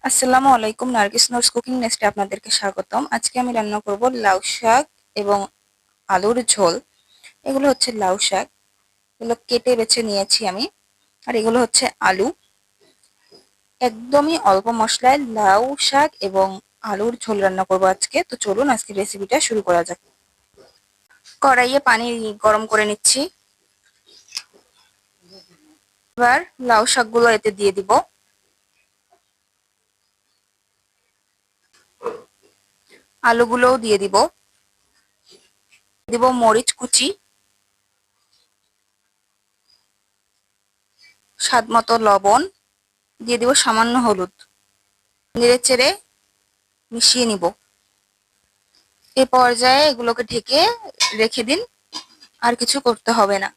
আসসালামু আলাইকুম, Nargis notes cooking নেস্টে আপনাদেরকে স্বাগতম। আজকে আমি রান্না করব লাউ শাক এবং আলুর ঝোল। এগুলো হচ্ছে লাউ শাক, এগুলো কেটে বেছে নিয়েছি আমি। আর এগুলো হচ্ছে আলু। একদমই অল্প মশলায় লাউ শাক এবং আলুর ঝোল রান্না করব আজকে। তো চলুন আজকে রেসিপিটা শুরু করা যাক। কড়াইয়ে পানি গরম করে নিচ্ছি। এবার লাউ শাকগুলো এতে দিয়ে দিব। আলুগুলোও দিয়ে দিব। দিব মরিচ কুচি, স্বাদ মতো লবণ, দিয়ে দিব সামান্য হলুদ। নেড়ে চেড়ে মিশিয়ে নিব। এ পর্যায়ে এগুলোকে ঢেকে রেখে দিন, আর কিছু করতে হবে না।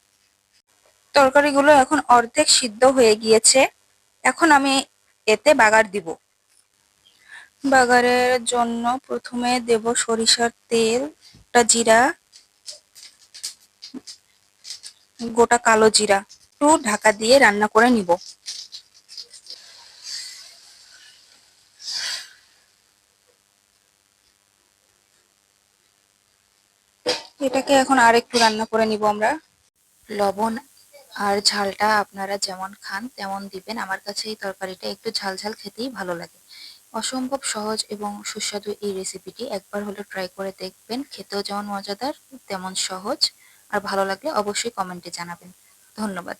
তরকারিগুলো এখন অর্ধেক সিদ্ধ হয়ে গিয়েছে। এখন আমি এতে বাগার দিব। বাগারের জন্য প্রথমে দেব সরিষার তেল, জিরা, গোটা কালো জিরা। একটু ঢাকা দিয়ে রান্না করে নিব। এটাকে এখন আর একটু রান্না করে নিব আমরা। লবণ আর ঝালটা আপনারা যেমন খান তেমন দিবেন। আমার কাছে এই তরকারিটা একটু ঝাল ঝাল খেতেই ভালো লাগে। অসম্ভব সহজ এবং সুস্বাদু এই রেসিপিটি একবার হলে ট্রাই করে দেখবেন। খেতেও যেমন মজাদার তেমন সহজ। আর ভালো লাগলে অবশ্যই কমেন্টে জানাবেন। ধন্যবাদ।